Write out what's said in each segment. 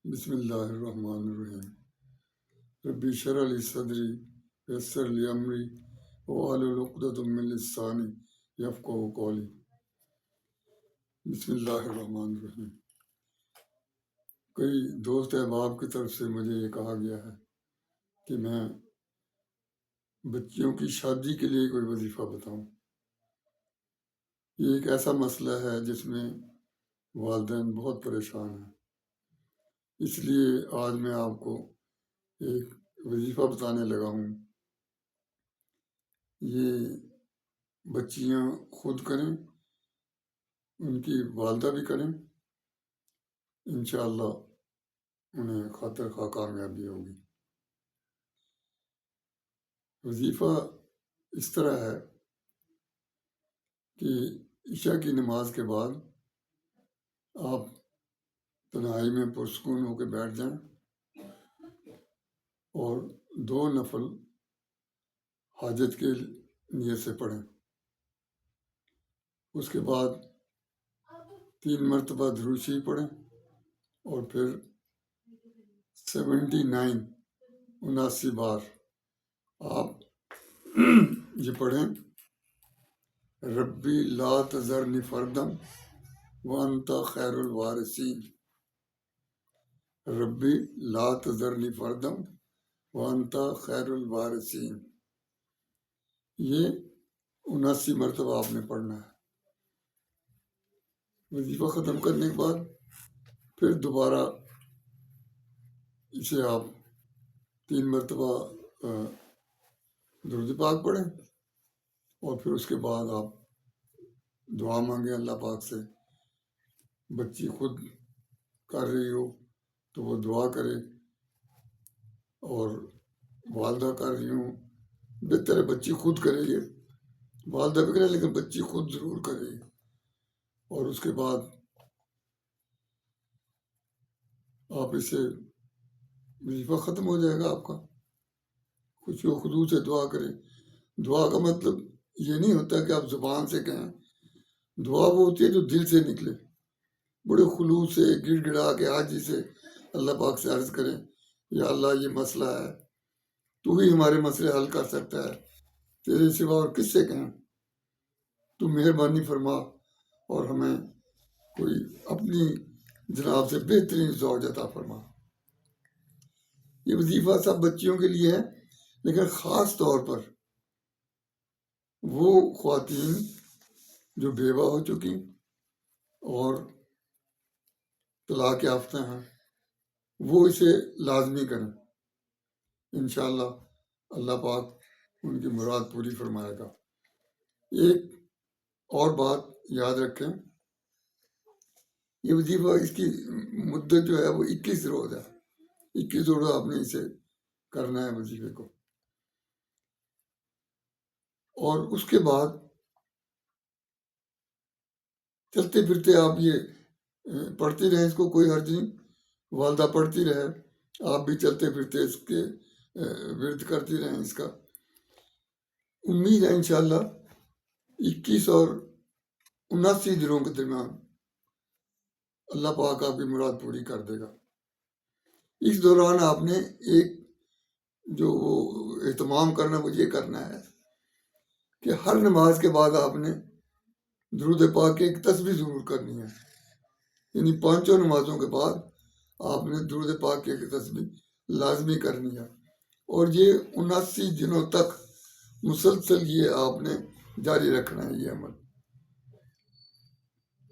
بسم اللہ الرحمن الرحیم ربی اشرح لی صدری ویسر لی امری واحلل عقدۃ من لسانی یفقہوا قولی۔ بسم اللہ الرحمن الرحیم۔ کئی دوست احباب کی طرف سے مجھے یہ کہا گیا ہے کہ میں بچیوں کی شادی کے لیے کوئی وظیفہ بتاؤں۔ یہ ایک ایسا مسئلہ ہے جس میں والدین بہت پریشان ہیں، اس لیے آج میں آپ کو ایک وظیفہ بتانے لگا ہوں۔ یہ بچیاں خود کریں، ان کی والدہ بھی کریں، انشاءاللہ انہیں خاطر خواہ کامیابی ہوگی۔ وظیفہ اس طرح ہے کہ عشاء کی نماز کے بعد آپ تنہائی میں پرسکون ہو کے بیٹھ جائیں اور 2 نفل حاجت کے نیت سے پڑھیں۔ اس کے بعد 3 مرتبہ درود شریف پڑھیں اور پھر 79 بار آپ یہ پڑھیں، ربی لا تذرنی فردم وانت خیر الوارثین۔ ربی لا تذرنی فردم وانت خیر الوارثین، یہ 79 مرتبہ آپ نے پڑھنا ہے۔ وظیفہ ختم کرنے کے بعد پھر دوبارہ اسے آپ 3 مرتبہ درود پاک پڑھیں اور پھر اس کے بعد آپ دعا مانگیں اللہ پاک سے۔ بچی خود کر رہی ہو تو وہ دعا کرے، اور والدہ کر رہی ہوں بہتر ہے بچی خود کرے، یہ والدہ بھی کرے لیکن بچی خود ضرور کرے۔ اور اس کے بعد آپ اسے وظیفہ ختم ہو جائے گا آپ کا، خوشی و خضوع سے دعا کریں۔ دعا کا مطلب یہ نہیں ہوتا کہ آپ زبان سے کہیں، دعا وہ ہوتی ہے جو دل سے نکلے، بڑے خلوص سے گڑ گڑا کے عاجزی سے اللہ پاک سے عرض کریں، یا اللہ یہ مسئلہ ہے، تو ہی ہمارے مسئلے حل کر سکتا ہے، تیرے سوا اور کس سے کہیں، تو مہربانی فرما اور ہمیں کوئی اپنی جناب سے بہترین زوج عطا فرما۔ یہ وظیفہ سب بچیوں کے لیے ہے، لیکن خاص طور پر وہ خواتین جو بیوہ ہو چکی اور طلاق یافتہ ہیں، وہ اسے لازمی کریں، انشاءاللہ اللہ پاک ان کی مراد پوری فرمائے گا۔ ایک اور بات یاد رکھیں، یہ وظیفہ اس کی مدت جو ہے وہ 21 روز ہے، 21 روز آپ نے اسے کرنا ہے وظیفے کو، اور اس کے بعد چلتے پھرتے آپ یہ پڑھتی رہیں، اس کو کوئی حرج نہیں، والدہ پڑھتی رہے، آپ بھی چلتے پھرتے اس کے ورد کرتی رہیں اس کا۔ امید ہے انشاءاللہ 21 اور 79 دنوں کے درمیان اللہ پاک آپ کی مراد پوری کر دے گا۔ اس دوران آپ نے ایک جو اہتمام کرنا وہ یہ کرنا ہے کہ ہر نماز کے بعد آپ نے درود پاک کی ایک تسبیح ضرور کرنی ہے، یعنی 5 نمازوں کے بعد آپ نے درود پاک کی ایک تسبیح لازمی کرنی ہے، اور یہ 79 دنوں تک مسلسل یہ آپ نے جاری رکھنا ہے۔ یہ عمل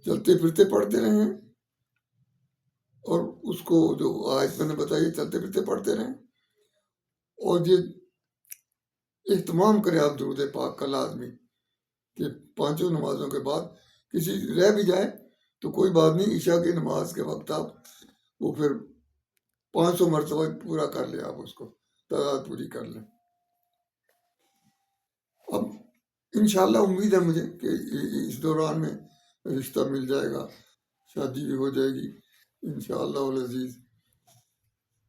چلتے پھرتے پڑھتے رہیں، اور اس کو جو آیت میں نے بتائی چلتے پھرتے پڑھتے رہیں، اور یہ اہتمام کریں آپ درود پاک کا لازمی، کہ 5 نمازوں کے بعد کسی رہ بھی جائے تو کوئی بات نہیں، عشاء کی نماز کے وقت آپ وہ پھر 500 مرتبہ پورا کر لیں، آپ اس کو تعداد پوری کر لیں۔ اب انشاءاللہ امید ہے مجھے کہ اس دوران میں رشتہ مل جائے گا، شادی بھی ہو جائے گی انشاءاللہ العزیز۔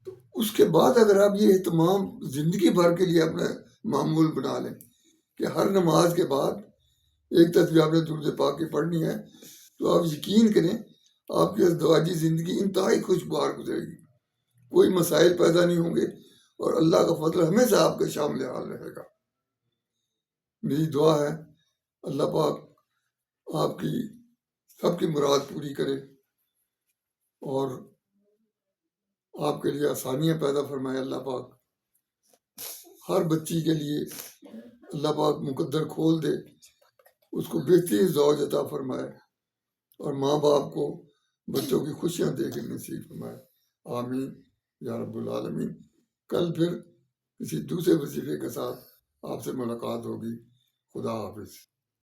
تو اس کے بعد اگر آپ یہ اہتمام زندگی بھر کے لیے اپنا معمول بنا لیں کہ ہر نماز کے بعد ایک تسبیح آپ نے درود پاک کی پڑھنی ہے، تو آپ یقین کریں آپ کی ازدواجی زندگی انتہائی خوشگوار گزرے گی۔ کوئی مسائل پیدا نہیں ہوں گے، اور اللہ کا فضل ہمیشہ آپ کے شامل حال رہے گا۔ میری دعا ہے اللہ پاک آپ کی سب کی مراد پوری کرے، اور آپ کے لیے آسانیاں پیدا فرمائے اللہ پاک۔ ہر بچی کے لیے اللہ پاک مقدر کھول دے، اس کو بہترین زوج عطا فرمائے، اور ماں باپ کو بچوں کی خوشیاں دے کے نصیب فرمائے۔ آمین یا رب العالمین۔ کل پھر کسی دوسرے وظیفے کے ساتھ آپ سے ملاقات ہوگی۔ خدا حافظ۔